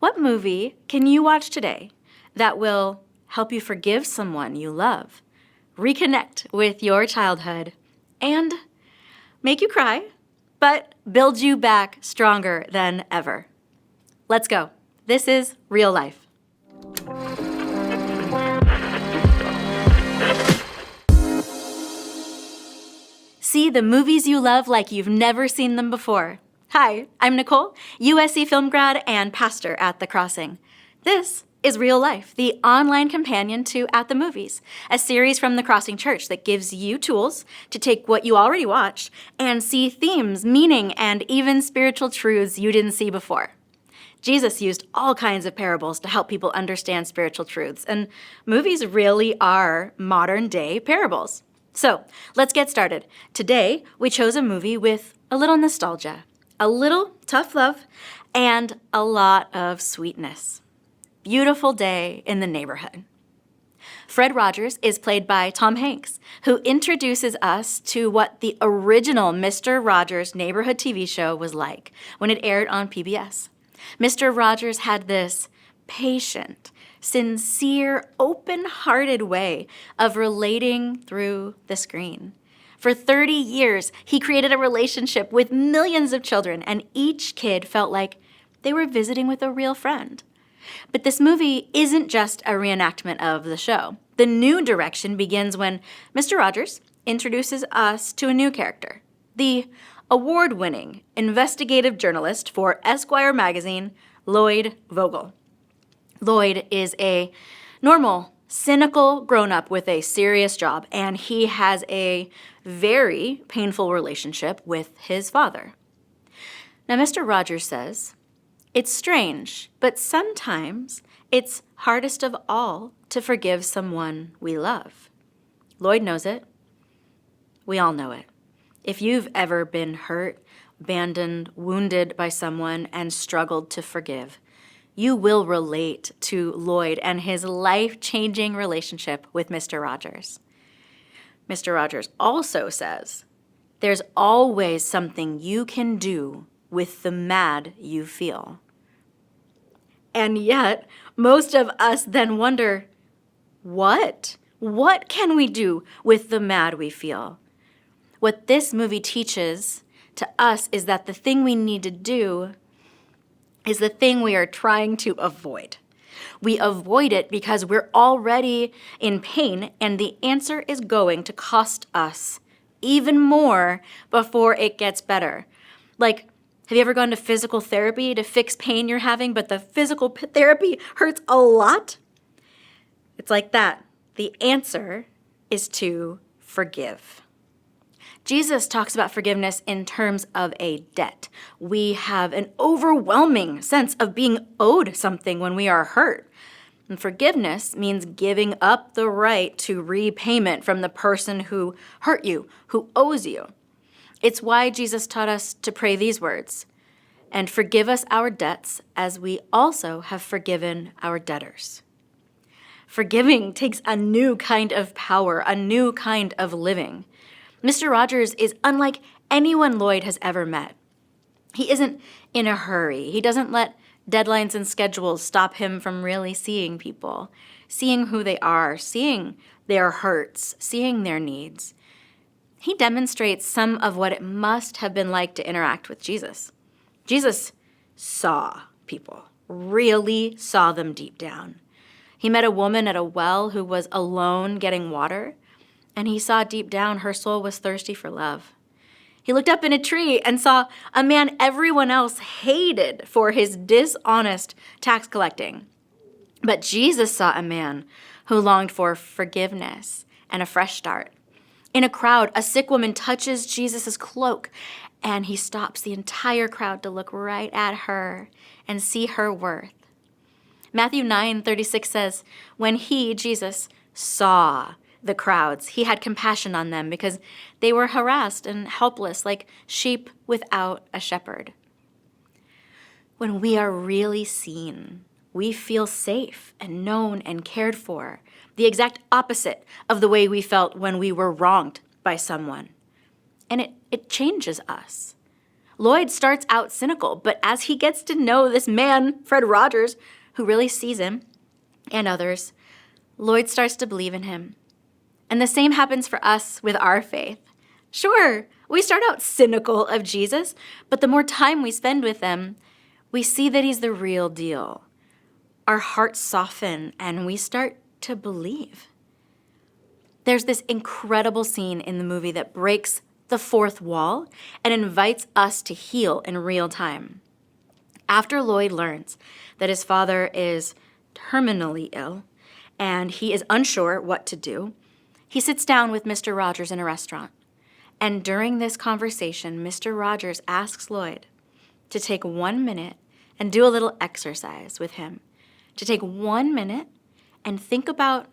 What movie can you watch today that will help you forgive someone you love, reconnect with your childhood, and make you cry, but build you back stronger than ever? Let's go. This is Real Life. See the movies you love like you've never seen them before. Hi, I'm Nicole, USC film grad and pastor at The Crossing. This is Real Life, the online companion to At the Movies, a series from The Crossing Church that gives you tools to take what you already watched and see themes, meaning, and even spiritual truths you didn't see before. Jesus used all kinds of parables to help people understand spiritual truths, and movies really are modern-day parables. So, let's get started. Today, we chose a movie with a little nostalgia, a little tough love, and a lot of sweetness. Beautiful Day in the Neighborhood. Fred Rogers is played by Tom Hanks, who introduces us to what the original Mr. Rogers neighborhood TV show was like when it aired on PBS. Mr. Rogers had this patient, sincere, open-hearted way of relating through the screen. For 30 years, he created a relationship with millions of children, and each kid felt like they were visiting with a real friend. But this movie isn't just a reenactment of the show. The new direction begins when Mr. Rogers introduces us to a new character, the award-winning investigative journalist for Esquire magazine, Loyd Vogel. Loyd is a normal, cynical grown-up with a serious job, and he has a very painful relationship with his father. Now, Mr. Rogers says, "It's strange, but sometimes it's hardest of all to forgive someone we love." Loyd knows it. We all know it. If you've ever been hurt, abandoned, wounded by someone and struggled to forgive, you will relate to Loyd and his life-changing relationship with Mr. Rogers. Mr. Rogers also says, there's always something you can do with the mad you feel. And yet, most of us then wonder, what? What can we do with the mad we feel? What this movie teaches to us is that the thing we need to do is the thing we are trying to avoid. We avoid it because we're already in pain, and the answer is going to cost us even more before it gets better. Like, have you ever gone to physical therapy to fix pain you're having, but the physical therapy hurts a lot? It's like that. The answer is to forgive. Jesus talks about forgiveness in terms of a debt. We have an overwhelming sense of being owed something when we are hurt. And forgiveness means giving up the right to repayment from the person who hurt you, who owes you. It's why Jesus taught us to pray these words, "And forgive us our debts as we also have forgiven our debtors." Forgiving takes a new kind of power, a new kind of living. Mr. Rogers is unlike anyone Loyd has ever met. He isn't in a hurry. He doesn't let deadlines and schedules stop him from really seeing people, seeing who they are, seeing their hurts, seeing their needs. He demonstrates some of what it must have been like to interact with Jesus. Jesus saw people, really saw them deep down. He met a woman at a well who was alone getting water, and he saw deep down her soul was thirsty for love. He looked up in a tree and saw a man everyone else hated for his dishonest tax collecting. But Jesus saw a man who longed for forgiveness and a fresh start. In a crowd, a sick woman touches Jesus' cloak, and he stops the entire crowd to look right at her and see her worth. Matthew 9:36 says, when he, Jesus, saw the crowds, he had compassion on them because they were harassed and helpless like sheep without a shepherd. When we are really seen, we feel safe and known and cared for, the exact opposite of the way we felt when we were wronged by someone. And it changes us. Loyd starts out cynical, but as he gets to know this man, Fred Rogers, who really sees him and others, Loyd starts to believe in him. And the same happens for us with our faith. Sure, we start out cynical of Jesus, but the more time we spend with him, we see that he's the real deal. Our hearts soften and we start to believe. There's this incredible scene in the movie that breaks the fourth wall and invites us to heal in real time. After Loyd learns that his father is terminally ill and he is unsure what to do, he sits down with Mr. Rogers in a restaurant. And during this conversation, Mr. Rogers asks Loyd to take 1 minute and do a little exercise with him. To take 1 minute and think about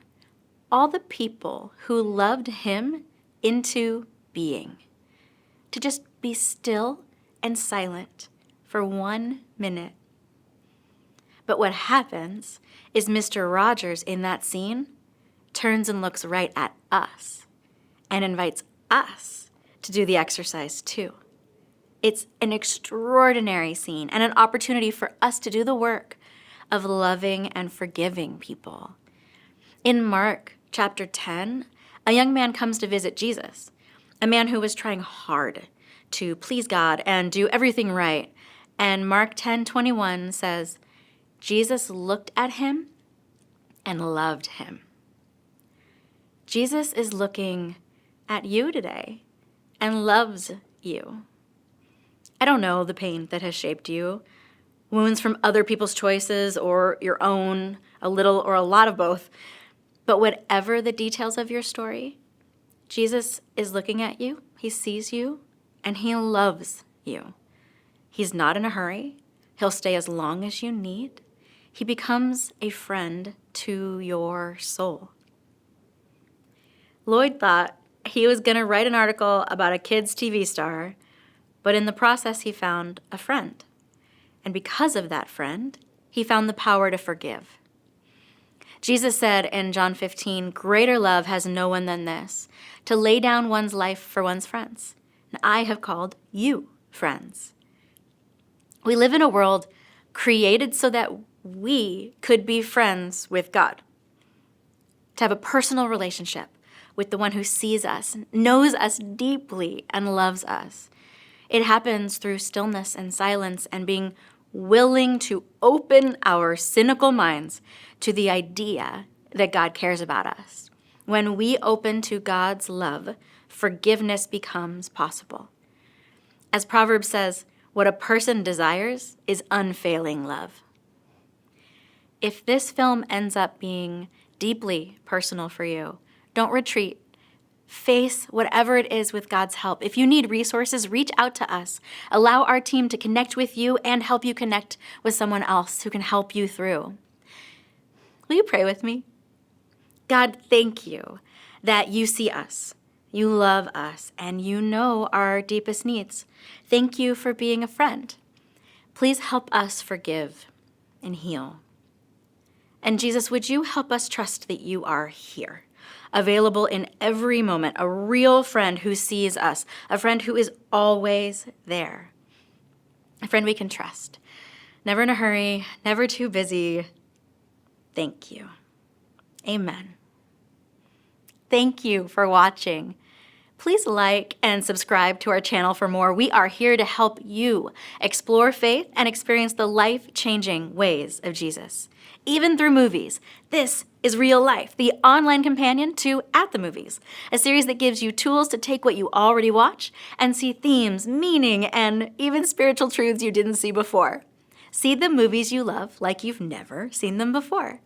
all the people who loved him into being. To just be still and silent for 1 minute. But what happens is Mr. Rogers in that scene turns and looks right at us and invites us to do the exercise too. It's an extraordinary scene and an opportunity for us to do the work of loving and forgiving people. In Mark chapter 10, a young man comes to visit Jesus, a man who was trying hard to please God and do everything right. And Mark 10:21 says, Jesus looked at him and loved him. Jesus is looking at you today and loves you. I don't know the pain that has shaped you, wounds from other people's choices or your own, a little or a lot of both. But whatever the details of your story, Jesus is looking at you, he sees you, and he loves you. He's not in a hurry. He'll stay as long as you need. He becomes a friend to your soul. Loyd thought he was going to write an article about a kid's TV star, but in the process he found a friend. And because of that friend, he found the power to forgive. Jesus said in John 15, "Greater love has no one than this, to lay down one's life for one's friends. And I have called you friends." We live in a world created so that we could be friends with God, to have a personal relationship with the one who sees us, knows us deeply, and loves us. It happens through stillness and silence and being willing to open our cynical minds to the idea that God cares about us. When we open to God's love, forgiveness becomes possible. As Proverbs says, what a person desires is unfailing love. If this film ends up being deeply personal for you, don't retreat. Face whatever it is with God's help. If you need resources, reach out to us. Allow our team to connect with you and help you connect with someone else who can help you through. Will you pray with me? God, thank you that you see us, you love us, and you know our deepest needs. Thank you for being a friend. Please help us forgive and heal. And Jesus, would you help us trust that you are here, available in every moment, a real friend who sees us, a friend who is always there, a friend we can trust, never in a hurry, never too busy. Thank you. Amen. Thank you for watching. Please like and subscribe to our channel for more. We are here to help you explore faith and experience the life-changing ways of Jesus, even through movies. This is Real Life, the online companion to At the Movies, a series that gives you tools to take what you already watch and see themes, meaning, and even spiritual truths you didn't see before. See the movies you love like you've never seen them before.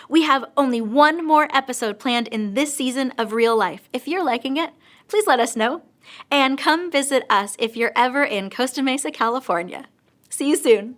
We have only one more episode planned in this season of Real Life. If you're liking it, please let us know. And come visit us if you're ever in Costa Mesa, California. See you soon.